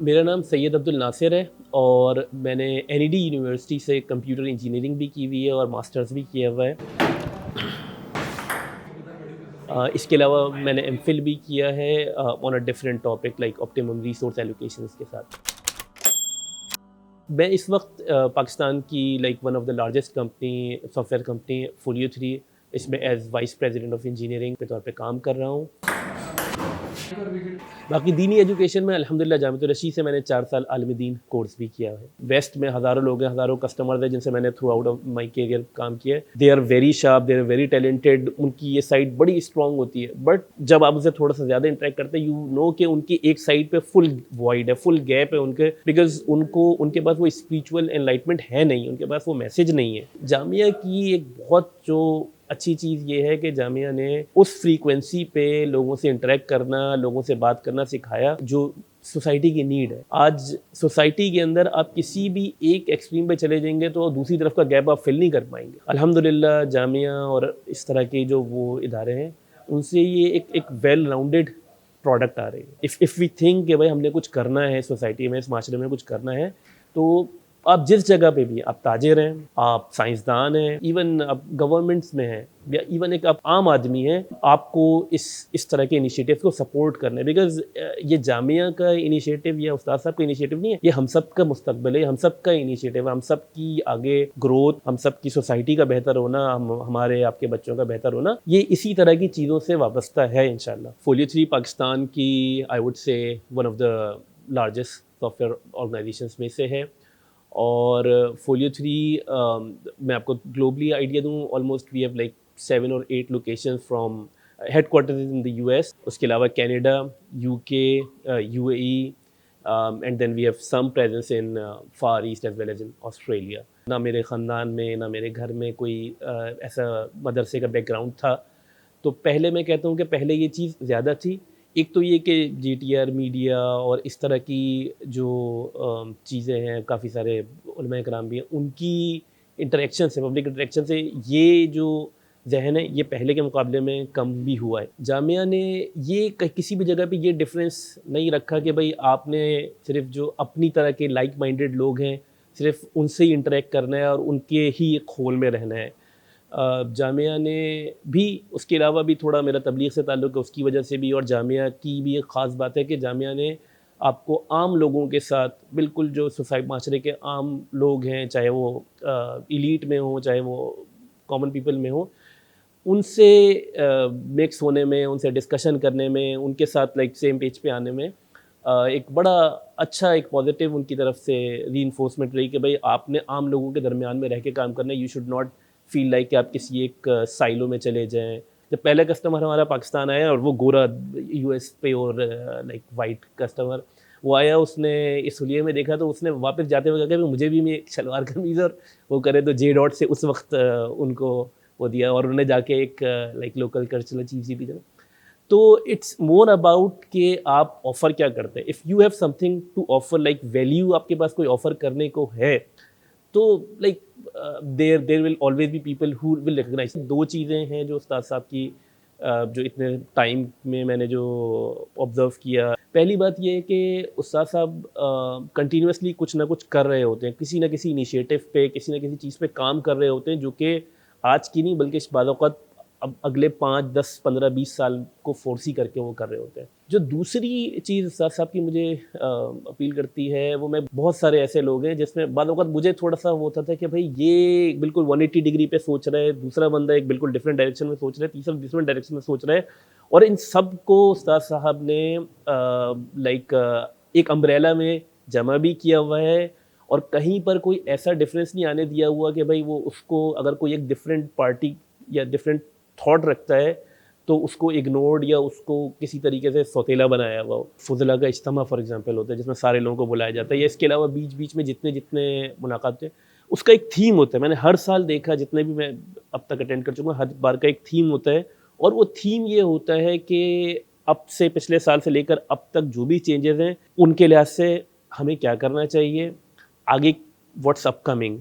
मेरा नाम सैयद अब्दुल नासिर है और मैंने NED यूनिवर्सिटी से कंप्यूटर इंजीनियरिंग भी की हुई है और मास्टर्स भी किया हुआ है। इसके अलावा मैंने एमफिल भी किया है on a different topic like optimum resource allocations के साथ। मैं इस वक्त पाकिस्तान की like one of the largest company software company Folio 3 इसमें as vice president of engineering के तौर पे काम कर रहा हूँ। बाकी दीनी एजुकेशन में अल्हम्दुलिल्लाह जामिअतुर रशीद से मैंने 4 साल आलिम दीन कोर्स भी किया है। वेस्ट में हज़ारों लोग हैं, हज़ारों कस्टमर्स हैं जिनसे मैंने throughout of my career काम किया है। They are very sharp, they are very talented, उनकी ये साइड बड़ी स्ट्रॉन्ग होती है। बट जब आप उनसे थोड़ा सा ज़्यादा इंटरेक्ट करते हैं, यू नो कि उनकी एक साइड पे फुल वॉइड है, फुल गैप है उनके, बिकॉज उनको उनके पास वो स्पिरिचुअल एनलाइटमेंट है नहीं, उनके पास वो मैसेज नहीं है। जामिया की एक बहुत जो अच्छी चीज़ ये है कि जामिया ने उस फ्रीक्वेंसी पे लोगों से इंटरेक्ट करना, लोगों से बात करना सिखाया जो सोसाइटी की नीड है। आज सोसाइटी के अंदर आप किसी भी एक एक्सट्रीम पे चले जाएंगे तो दूसरी तरफ का गैप आप फिल नहीं कर पाएंगे। अल्हम्दुलिल्लाह जामिया और इस तरह के जो वो इदारे हैं उनसे ये एक वेल राउंडेड प्रोडक्ट आ रही है। इफ़ वी थिंक कि भाई हमने कुछ करना है सोसाइटी में, इस माशरे में कुछ करना है, तो आप जिस जगह पे भी, आप ताजिर हैं, आप साइंसदान हैं, इवन आप गवर्नमेंट्स में हैं या इवन एक आप आम आदमी हैं, आपको इस तरह के इनिशिएटिव को सपोर्ट करना है। बिकॉज ये जामिया का इनिशिएटिव या उस्ताद साहब का इनिशिएटिव नहीं है, ये हम सब का मुस्तकबिल है, हम सब का इनिशिएटिव है, हम सब की आगे ग्रोथ, हम सब की सोसाइटी का बेहतर होना, हमारे आपके बच्चों का बेहतर होना, ये इसी तरह की चीज़ों से वाबस्ता है इंशाल्लाह। फोलियो 3 पाकिस्तान की I would say one of the largest software organisations में से है। और फोलियो 3 मैं आपको ग्लोबली आइडिया दूँ, ऑलमोस्ट वी हैव लाइक 7 और 8 locations from headquarters in the US, उसके अलावा Canada, UK, UAE, and then we have some presence in Far East as well as in Australia. ना मेरे ख़ानदान में, ना मेरे घर में कोई ऐसा मदरसे का बैकग्राउंड था, तो पहले मैं कहता हूँ कि पहले ये चीज़ ज़्यादा थी। एक तो ये कि GTR मीडिया और इस तरह की जो चीज़ें हैं, काफ़ी सारे उलमा कराम भी हैं, उनकी इंटरेक्शन से, पब्लिक इंटरेक्शन से ये जो जहन है ये पहले के मुकाबले में कम भी हुआ है। जामिया ने ये किसी भी जगह पे ये डिफरेंस नहीं रखा कि भाई आपने सिर्फ जो अपनी तरह के लाइक माइंडेड लोग हैं सिर्फ उनसे ही इंटरेक्ट करना है और उनके ही खोल में रहना है। जामिया ने भी उसके अलावा भी थोड़ा मेरा तबलीग से ताल्लुक़ है, उसकी वजह से भी, और जामिया की भी एक ख़ास बात है कि जामिया ने आपको आम लोगों के साथ, बिल्कुल जो सोसाइटी माशरे के आम लोग हैं, चाहे वो इलीट में हो, चाहे वो कॉमन पीपल में हो, उनसे मिक्स होने में, उनसे डिस्कशन करने में, उनके साथ लाइक सेम पेज पे आने में एक बड़ा अच्छा एक पॉजिटिव उनकी तरफ से रीइंफोर्समेंट रही कि भाई आपने आम लोगों के दरमियान में रह के काम करना है। You should not feel like कि आप किसी एक साइलो में चले जाएं। जब पहला कस्टमर हमारा पाकिस्तान आया और वो गोरा US पे और लाइक वाइट कस्टमर वो आया, उसने इस हुलिये में देखा तो उसने वापस जाते हुए कहा कि मुझे भी मैं शलवार कमीज़ और वो करे, तो J डॉट से उस वक्त उनको वो दिया और उन्होंने जाके एक लाइक लोकल कल्चरल चीज़ भी दिया। तो इट्स मोर अबाउट कि आप ऑफ़र क्या करते हैं। If you have something to offer, like value आपके पास कोई ऑफ़र करने को है, तो like there will always be people who will recognise. दो चीज़ें हैं जो उस्ताद साहब की जो इतने टाइम में मैंने जो ऑब्ज़र्व किया। पहली बात ये है कि उस्ताद साहब कंटिन्यूसली कुछ ना कुछ कर रहे होते हैं, किसी ना किसी इनिशिएटिव पे, किसी ना किसी चीज़ पे काम कर रहे होते हैं, जो कि आज की नहीं बल्कि बाज़ औक़ात अब अगले 5, 10, 15, 20 साल को फोर्सी करके वो कर रहे होते हैं। जो दूसरी चीज़ उस्ताद साहब की मुझे अपील करती है, वो मैं बहुत सारे ऐसे लोग हैं जिसमें बाद वक़्त मुझे थोड़ा सा वो होता था कि भाई ये बिल्कुल 180 डिग्री पे सोच रहा है, दूसरा बंदा एक बिल्कुल डिफरेंट डायरेक्शन में सोच रहा है, तीसरा डिफरेंट डायरेक्शन में सोच रहा है, और इन सब को उस्ताद साहब ने एक अम्ब्रेला में जमा भी किया हुआ है, और कहीं पर कोई ऐसा डिफरेंस नहीं आने दिया हुआ कि भाई वो उसको, अगर कोई एक डिफरेंट पार्टी या डिफरेंट थॉट रखता है तो उसको इग्नोर्ड या उसको किसी तरीके से सौतेला बनाया हुआ। फुजला का इज्तिमा फॉर एग्जांपल होता है जिसमें सारे लोगों को बुलाया जाता है, या इसके अलावा बीच बीच में जितने जितने मुलाकात हैं उसका एक थीम होता है। मैंने हर साल देखा, जितने भी मैं अब तक अटेंड कर चुका हूँ, हर बार का एक थीम होता है, और वो थीम ये होता है कि अब से पिछले साल से लेकर अब तक जो भी चेंजेस हैं उनके लिहाज से हमें क्या करना चाहिए, आगे व्हाट्स अपकमिंग।